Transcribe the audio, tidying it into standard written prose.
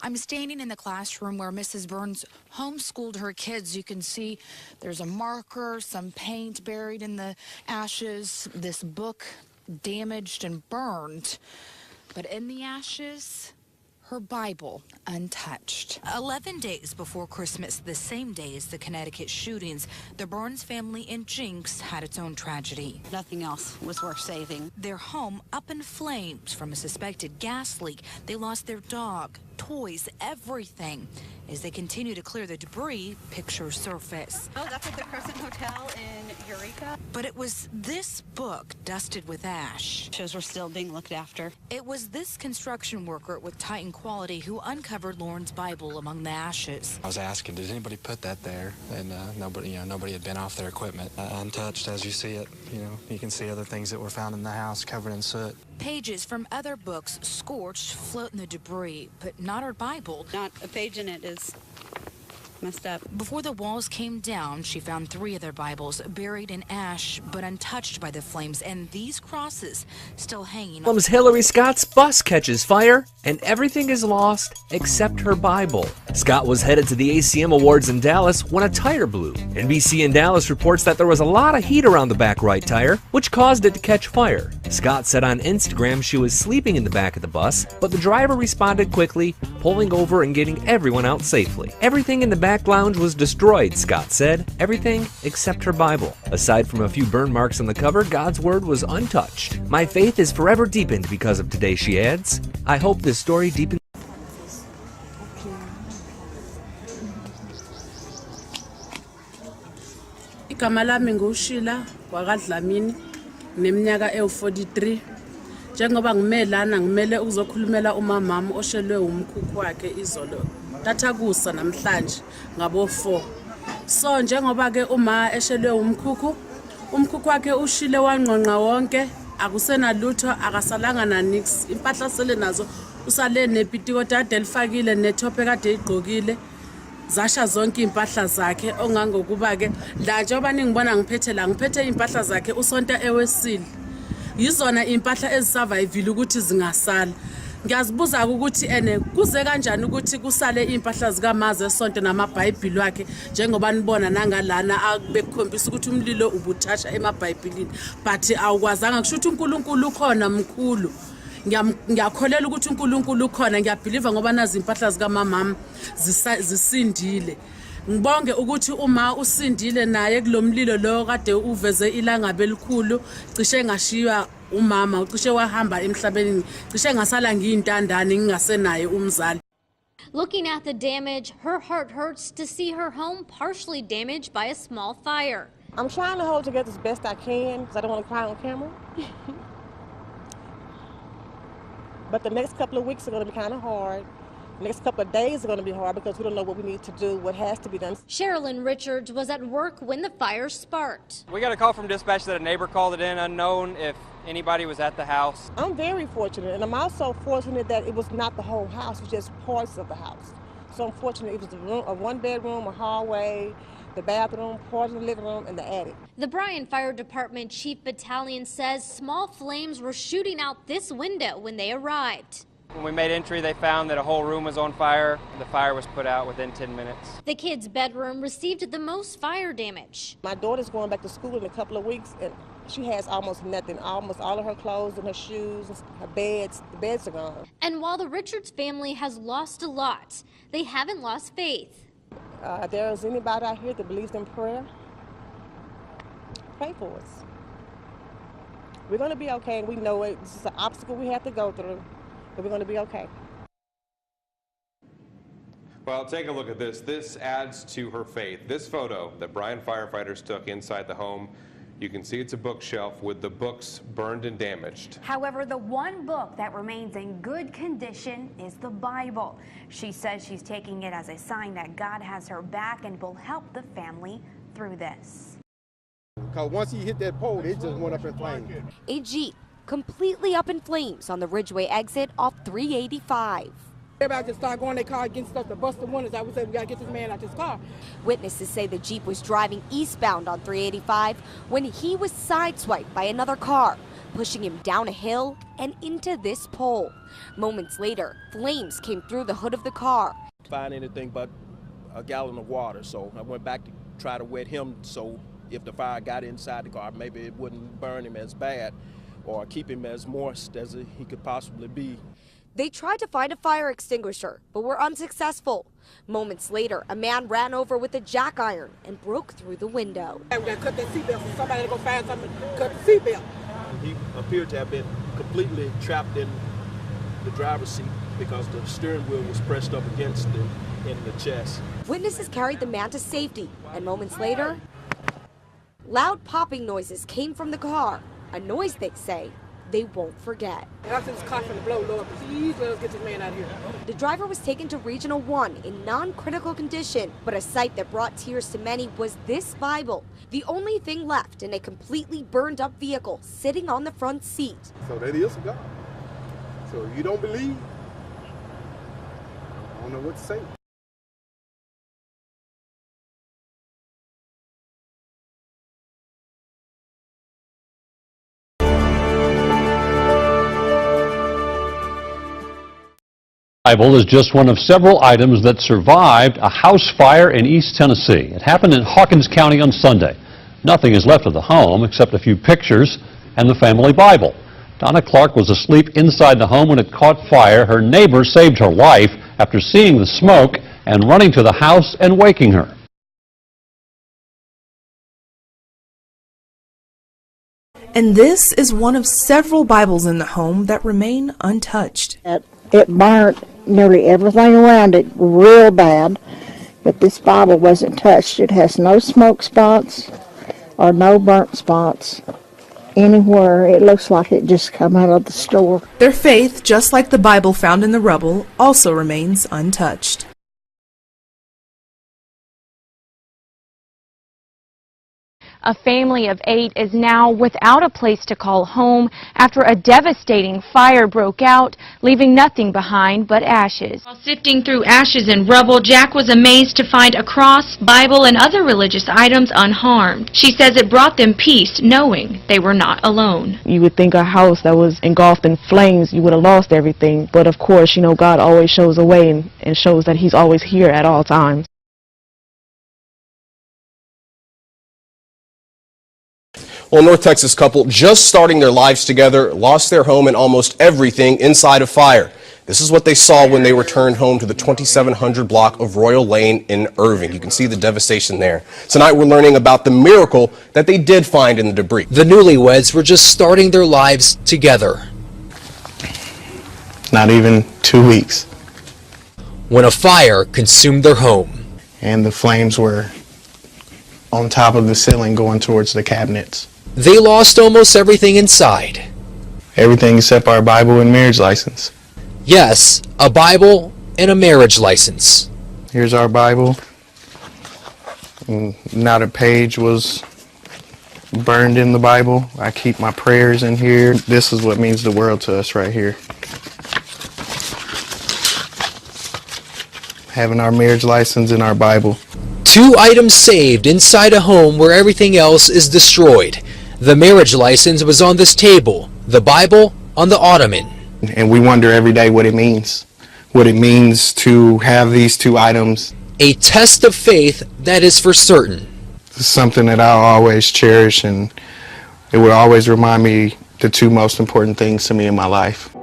I'm standing in the classroom where Mrs. Burns homeschooled her kids. You can see there's a marker, some paint buried in the ashes, this book damaged and burned. But in the ashes, her Bible untouched. 11 days before Christmas, the same day as the Connecticut shootings, the Burns family in Jinx had its own tragedy. Nothing else was worth saving. Their home up in flames from a suspected gas leak. They lost their dog, toys, everything. As they continue to clear the debris, pictures surface. Oh, that's at the Crescent Hotel in Eureka. But it was this book dusted with ash. Shows we're still being looked after. It was this construction worker with Titan Quality who uncovered Lauren's Bible among the ashes. I was asking, did anybody put that there? And nobody had been off their equipment. Untouched as you see it. You can see other things that were found in the house covered in soot. Pages from other books scorched float in the debris, but not her Bible. Not a page in it is messed up. Before the walls came down, she found 3 of their Bibles buried in ash, but untouched by the flames, and these crosses still hanging. Mom's Hillary Scott's bus catches fire, and everything is lost except her Bible. Scott was headed to the ACM Awards in Dallas when a tire blew. NBC in Dallas reports that there was a lot of heat around the back right tire, which caused it to catch fire. Scott said on Instagram she was sleeping in the back of the bus, but the driver responded quickly, pulling over and getting everyone out safely. Everything in the back lounge was destroyed, Scott said. Everything except her Bible. Aside from a few burn marks on the cover, God's word was untouched. My faith is forever deepened because of today, she adds. I hope this story deepens. Igama lami nguShila kwaKaDlamini neminyaka ewu43. Njengoba ngimelana ngimele ukuzokhulumela umamami oshelwe umkhukhu wakhe izolo. Thatha kusa namhlanje ngabo 4. So njengoba ke uma eshelwe umkhukhu wakhe ushile wanqonqa wonke, akusena lutho, akasalanga na nix. Impahla sele nazo usale nepitiko dade elifakile nethope kade igqokile. Zasha zonke impahla zakhe ongangokuba ke la njengoba ningibona ngiphethe impahla zakhe usonta ewesile. Yizona impahla ezisurvive ukuthi zingasala. Ngiyazibuza ukuthi kuze kanjani ukuthi kusale impahla zikaMazi esonto namabhayibhili wakhe njengoba nibona nangalana bekukhombisa ukuthi umlilo ubuthasha emabhayibhilini, but awukwazanga kusho ukuthi uNkulunkulu ukhona mkhulu. Ngiyakholela ukuthi uNkulunkulu ukhona, ngiyabhelieve ngoba nazi impahla zikamamami zisindile. Ngibonge ukuthi uma usindile naye kulomlilo lo kade uveze ilangabe elikhulu, cishe ngashiya umama, cishe wahamba emhlabeni, cishe ngasala ngiyintandane ngingasenaye umzali. Looking at the damage, her heart hurts to see her home partially damaged by a small fire. I'm trying to hold together as best I can because I don't want to cry on camera. But the next couple of weeks are going to be kind of hard. The next couple of days are going to be hard because we don't know what we need to do, what has to be done. Sherilyn Richards was at work when the fire sparked. We got a call from dispatch that a neighbor called it in, unknown if anybody was at the house. I'm very fortunate, and I'm also fortunate that it was not the whole house, it was just parts of the house. So I'm fortunate it was a 1-bedroom, a hallway, the bathroom, part of the living room, and the attic. The Bryan Fire Department Chief Battalion says small flames were shooting out this window when they arrived. When we made entry, they found that a whole room was on fire. The fire was put out within 10 minutes. The kids' bedroom received the most fire damage. My daughter's going back to school in a couple of weeks, and she has almost nothing. Almost all of her clothes and her shoes, her beds, the beds are gone. And while the Richards family has lost a lot, they haven't lost faith. If there's anybody out here that believes in prayer, pray for us. We're going to be okay, and we know it. This is an obstacle we have to go through, but we're going to be okay. Well, take a look at this. This adds to her faith. This photo that Bryan firefighters took inside the home, you can see it's a bookshelf with the books burned and damaged. However, the one book that remains in good condition is the Bible. She says she's taking it as a sign that God has her back and will help the family through this. Because once he hit that pole, it just went up in flames. A Jeep completely up in flames on the Ridgeway exit off 385. Everybody just started going in their car, getting stuff to bust the windows. I would say, we got to get this man out this car. Witnesses say the Jeep was driving eastbound on 385 when he was sideswiped by another car. pushing him down a hill and into this pole. Moments later, flames came through the hood of the car. Find anything but a gallon of water, so I went back to try to wet him so if the fire got inside the car, maybe it wouldn't burn him as bad or keep him as moist as he could possibly be. They tried to find a fire extinguisher, but were unsuccessful. Moments later, a man ran over with a jack iron and broke through the window. We gotta cut that seatbelt so somebody to go find something to cut the seatbelt. He appeared to have been completely trapped in the driver's seat because the steering wheel was pressed up against him in the chest. Witnesses carried the man to safety, and moments later, loud popping noises came from the car, a noise they say they won't forget. And I'm just coughing to blow, Lord, please let us get this man out of here. The driver was taken to Regional 1 in non-critical condition, but a sight that brought tears to many was this Bible, the only thing left in a completely burned up vehicle sitting on the front seat. So that is God. So if you don't believe, I don't know what to say. Bible is just one of several items that survived a house fire in East Tennessee. It happened in Hawkins County on Sunday. Nothing is left of the home except a few pictures and the family Bible. Donna Clark was asleep inside the home when it caught fire. Her neighbor saved her life after seeing the smoke and running to the house and waking her. And this is one of several Bibles in the home that remain untouched. It burnt nearly everything around it real bad, but this Bible wasn't touched. It has no smoke spots or no burnt spots anywhere. It looks like it just come out of the store. Their faith, just like the Bible found in the rubble, also remains untouched. A family of 8 is now without a place to call home after a devastating fire broke out, leaving nothing behind but ashes. While sifting through ashes and rubble, Jack was amazed to find a cross, Bible, and other religious items unharmed. She says it brought them peace, knowing they were not alone. You would think a house that was engulfed in flames, you would have lost everything. But of course, you know, God always shows a way and shows that He's always here at all times. Well, a North Texas couple just starting their lives together lost their home and almost everything inside a fire. This is what they saw when they returned home to the 2700 block of Royal Lane in Irving. You can see the devastation there. Tonight we're learning about the miracle that they did find in the debris. The newlyweds were just starting their lives together. Not even 2 weeks. When a fire consumed their home. And the flames were on top of the ceiling going towards the cabinets. They lost almost everything inside. Everything except our Bible and marriage license. Yes, a Bible and a marriage license. Here's our Bible. And not a page was burned in the Bible. I keep my prayers in here. This is what means the world to us right here. Having our marriage license and our Bible. 2 items saved inside a home where everything else is destroyed. The marriage license was on this table, the Bible on the ottoman. And we wonder every day what it means to have these 2 items. A test of faith that is for certain. It's something that I'll always cherish, and it will always remind me the 2 most important things to me in my life.